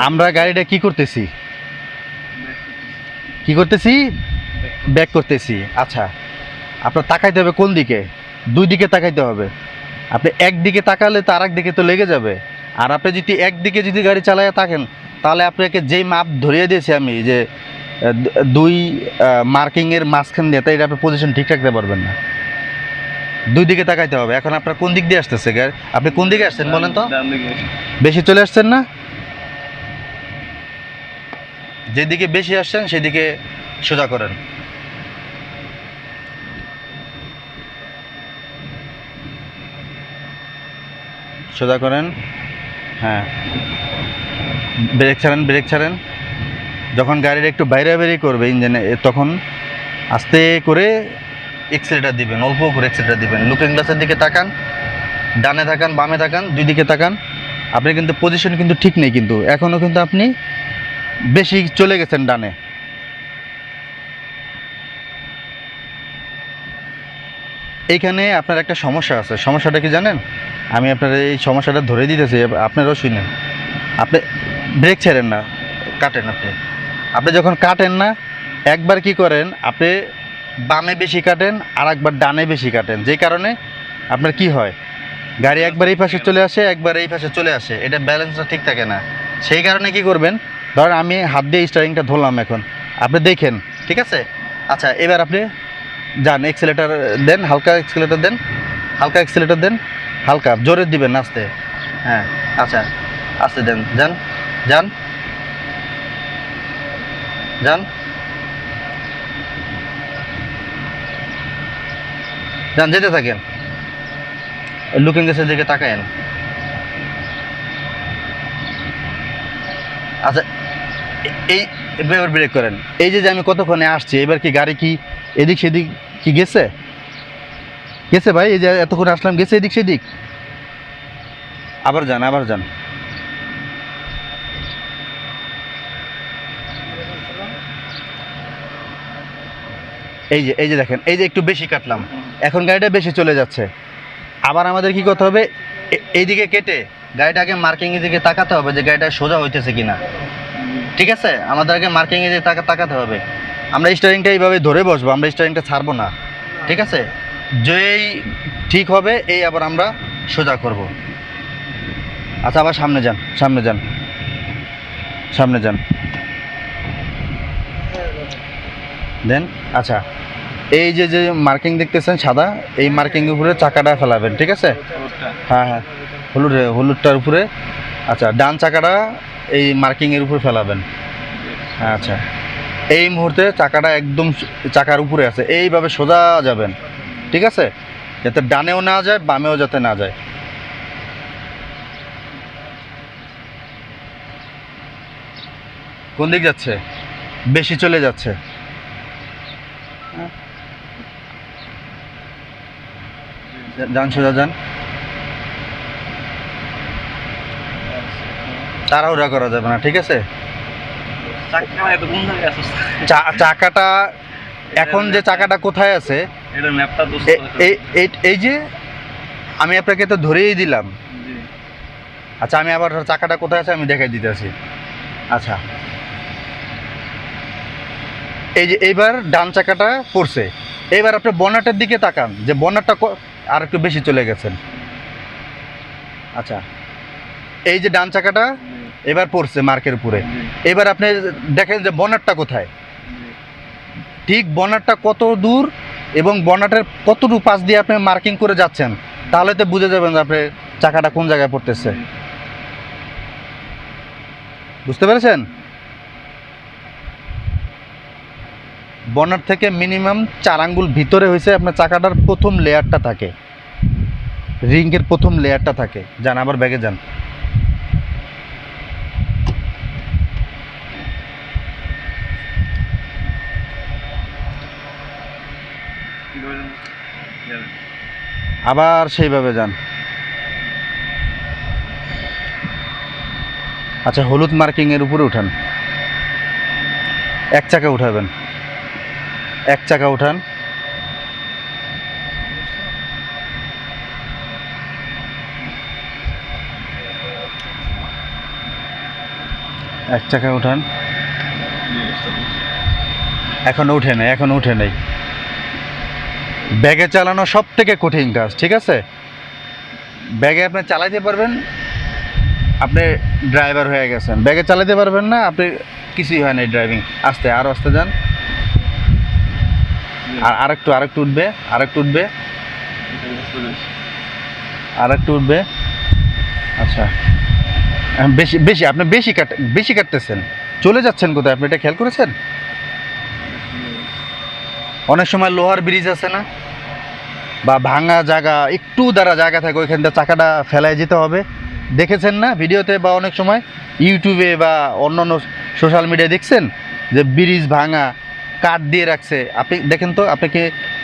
আমরা গাড়িটা কি করতেছি ব্যাক করতেছি। আচ্ছা, আপনার তাকাইতে হবে কোন দিকে? দুই দিকে তাকাইতে হবে। আপনি একদিকে তাকালে তো আর একদিকে তো লেগে যাবে। আর আপনি যদি একদিকে যদি গাড়ি চালায় থাকেন, তাহলে আপনাকে যেই মাপ ধরিয়ে দিয়েছি আমি, যে দুই মার্কিংয়ের মাঝখান দিয়ে, তাই আপনি পজিশন ঠিক রাখতে পারবেন না। দুই দিকে তাকাইতে হবে। এখন আপনার কোন দিক দিয়ে আসতেছে গাড়ি? আপনি কোন দিকে আসছেন বলেন তো? বেশি চলে আসছেন না? যেদিকে বেশি আসছেন সেদিকে সোজা করেন। সোজা করেন। হ্যাঁ, ব্রেক ছাড়েন। যখন গাড়ির একটু বাইরে করবে ইঞ্জিনে, তখন আস্তে করে এক্সেলেটার দিবেন, অল্প করে এক্সেলেটার দিবেন। লুকিং গ্লাসের দিকে তাকান, ডানে তাকান, বামে তাকান, দুই দিকে তাকান। আপনি কিন্তু পজিশন কিন্তু ঠিক নেই, কিন্তু এখনও কিন্তু আপনি বেশি চলে গেছেন ডানে। এইখানে আপনার একটা সমস্যা আছে। সমস্যাটা কি জানেন? আমি আপনার এই সমস্যাটা ধরে দিতেছি, আপনারাও শুনেন। আপনি ব্রেক ছাড়েন না, কাটেন। আপনি যখন কাটেন না, একবার কি করেন, আপনি বামে বেশি কাটেন, আর একবার ডানে বেশি কাটেন। যে কারণে আপনার কি হয়, গাড়ি একবার এই পাশে চলে আসে, একবার এই পাশে চলে আসে। এটা ব্যালেন্সটা ঠিক থাকে না। সেই কারণে কি করবেন, ধরেন আমি হাত দিয়ে স্টারিংটা ধরলাম, এখন আপনি দেখেন, ঠিক আছে? আচ্ছা, এবার আপনি যান, এক্সেলেটার দেন, হালকা এক্সেলেটার দেন, হালকা জোরে দিবেন, আস্তে। হ্যাঁ, আচ্ছা, আস্তে দেন। যান, যেতে থাকেন। লুকিং গ্লাসের দিকে তাকায়েন। আচ্ছা, এবার ব্রেক করেন। এই যে আমি কতক্ষণে আসছি, এবার কি গাড়ি কি এদিক সেদিক কি গেছে ভাই? এই যে এতক্ষণ আসলাম, গেছে এদিক সেদিক? আবার যান। এই যে দেখেন, এই যে একটু বেশি কাটলাম, এখন গাড়িটা বেশি চলে যাচ্ছে। আবার আমাদের কি করতে হবে, এইদিকে কেটে গাড়িটাকে মার্কিংয়ের দিকে তাকাতে হবে, যে গাড়িটা সোজা হইতেছে কিনা। ঠিক আছে, আমাদেরকে মার্কিংয়ের দিকে তাকাতে হবে। আমরা স্টিয়ারিংটা এইভাবে ধরে বসবো, আমরা স্টিয়ারিংটা ছাড়বো না। ঠিক আছে, যেই ঠিক হবে এই আবার আমরা সোজা করব। আচ্ছা, আবার সামনে যান দেন। আচ্ছা, এই যে মার্কিং দেখতেছেন সাদা, এই মার্কিংয়ের উপরে চাকাটা ফেলাবেন। ঠিক আছে? হ্যাঁ, হলুদটার উপরে। আচ্ছা, ডান চাকাটা এই মার্কিংয়ের উপরে ফেলাবেন। হ্যাঁ, আচ্ছা, এই মুহূর্তে চাকাটা একদম চাকার উপরে আছে, এইভাবে সোজা যাবেন। ঠিক আছে, যাতে ডানেও না যায়, বামেও যাতে না যায়। কোন দিক যাচ্ছে? বেশি চলে যাচ্ছে। যান, সোজা যান। তাড়াহুড়া করা যাবে না। ঠিক আছে, চাকাটা এখন যে চাকাটা কোথায় আছে, এই যে আমি আপনাকে তো ধরেই দিলাম। আচ্ছা, আমি আবার চাকাটা কোথায় আছে আমি দেখাই দিতেছি। আচ্ছা, এই যে এইবার ডান চাকাটা পড়ছে। এইবার আপনি বনেটের দিকে তাকান, যে বনেটটা আর একটু বেশি চলে গেছেন। আচ্ছা, এই যে ডান চাকাটা এবার পড়ছে মার্কের উপরে। এবার আপনি দেখেন যে বনেটটা কোথায়, ঠিক বনেটটা কত দূর এবং বনেটের কতটুকু পাশ দিয়ে আপনি মার্কিং করে যাচ্ছেন, তাহলে তো বুঝে যাবেন যে আপনার চাকাটা কোন জায়গায় পড়তেছে। বুঝতে পেরেছেন? বনেট থেকে মিনিমাম 4 আঙ্গুল ভিতরে হয়েছে আপনার চাকাটার প্রথম লেয়ারটা থাকে, রিংয়ের প্রথম লেয়ারটা থাকে। যান, আবার ব্যাগে যান। আবার সেইভাবে যান। আচ্ছা, হলুদ মার্কিংয়ের উপরে উঠান, এক চাকা উঠাবেন, এক চাকা উঠান। এক চাকা উঠান। এখনো উঠে নাই, এখনো উঠে নাই। ব্যাগে চালানো সব থেকে কঠিন কাজ, ঠিক আছে? ব্যাগে আপনি চালাইতে পারবেন, আপনি ড্রাইভার হয়ে গেছেন। ব্যাগে চালাতে পারবেন না, আপনি কিছুই হয় না ড্রাইভিং। আস্তে, আরও আস্তে যান। আরেকটু উঠবে, আরেকটু উঠবে, আরেকটু উঠবে। আচ্ছা, বেশি বেশি আপনি বেশি কাটতেছেন। চলে যাচ্ছেন কোথায় আপনি, এটা খেয়াল করেছেন? অনেক সময় লোহার ব্রিজ আছে না, বা ভাঙা জায়গা, একটু দ্বারা জায়গা থাকে, ওইখান থেকে চাকাটা ফেলায় যেতে হবে। দেখেছেন না ভিডিওতে, বা অনেক সময় ইউটিউবে বা অন্যান্য সোশ্যাল মিডিয়ায় দেখছেন যে ব্রিজ ভাঙা, কাঠ দিয়ে রাখছে। আপনি দেখেন তো, আপনি কি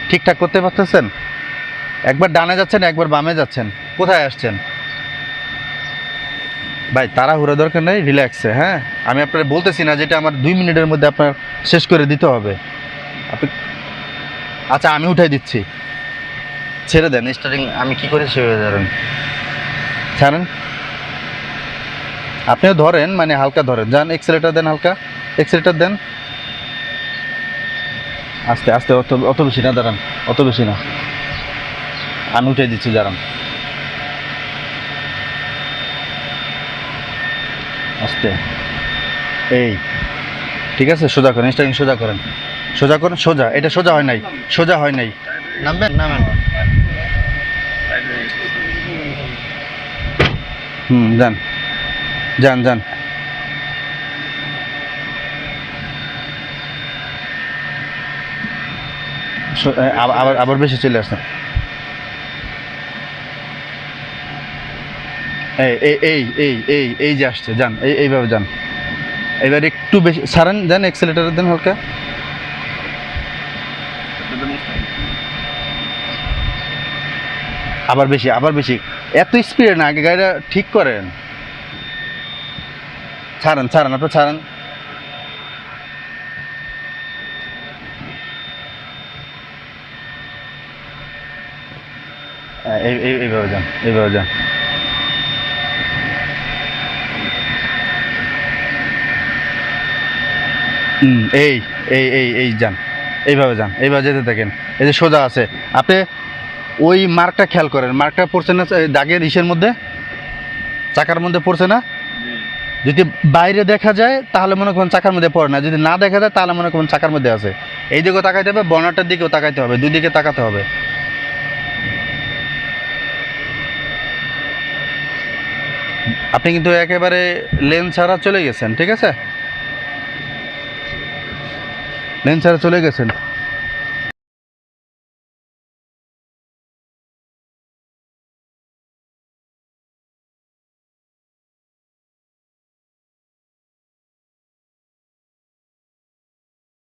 ঠিকঠাক করতে পারতেছেন? একবার ডানে যাচ্ছেন, একবার বামে যাচ্ছেন, কোথায় আসছেন? ভাই তাড়াহুড়ো দরকার নেই, রিল্যাক্সে। হ্যাঁ, আমি আপনার বলতেছি না যেটা আমার 2 মিনিটের মধ্যে আপনার শেষ করে দিতে হবে। আপনি আচ্ছা, আমি উঠাই দিচ্ছি, ছেড়ে দেন স্টার্টিং। আমি কি করে সেভাবে ধরেন, ছাড়েন। আপনিও ধরেন, মানে হালকা ধরেন, যান। এক্সেলেটার দেন, হালকা এক্সেলেটার দেন। আস্তে আস্তে, অত বেশি না, দাঁড়ান, অত বেশি না। আমি উঠাই দিচ্ছি, দাঁড়ান। আস্তে, এই ঠিক আছে। সোজা করেন, স্টার্টিং সোজা করেন, সোজা করেন, সোজা। এটা সোজা হয় নাই, সোজা হয় নাই। নামবেন, নামেন। যান যান যান। আবার বেশি চলে আসছেন। এই এই এই এই এই যে আসছে, যান, এইভাবে যান। এবার একটু বেশি ছাড়েন, যান, এক্সেলেটার দেন হালকা। আবার বেশি, আবার বেশি। এত স্পিডে না, আগে গাড়িটা ঠিক করেন। ছাড়েন, ছাড়েন, আপনি ছাড়েন। এইভাবে যান, এইভাবে যান। এই এই এই এই যান, এইভাবে যান, এইভাবে যেতে থাকেন। এই যে সোজা আছে, আপনি ওই মার্কটা খেয়াল করেন। মার্কটা পড়ছে না দাগের ইসের মধ্যে, চাকার মধ্যে পড়ছে না? যদি বাইরে দেখা যায় তাহলে মনে করেন চাকার মধ্যে পড়ে না, যদি না দেখা যায় তাহলে মনে করেন চাকার মধ্যে আছে। এই দিকেও তাকাইতে হবে, বর্নারটার দিকেও তাকাইতে হবে, দুই দিকে তাকাতে হবে। আপনি কিন্তু একেবারে লেন ছাড়া চলে গেছেন, ঠিক আছে? লেন ছাড়া চলে গেছেন।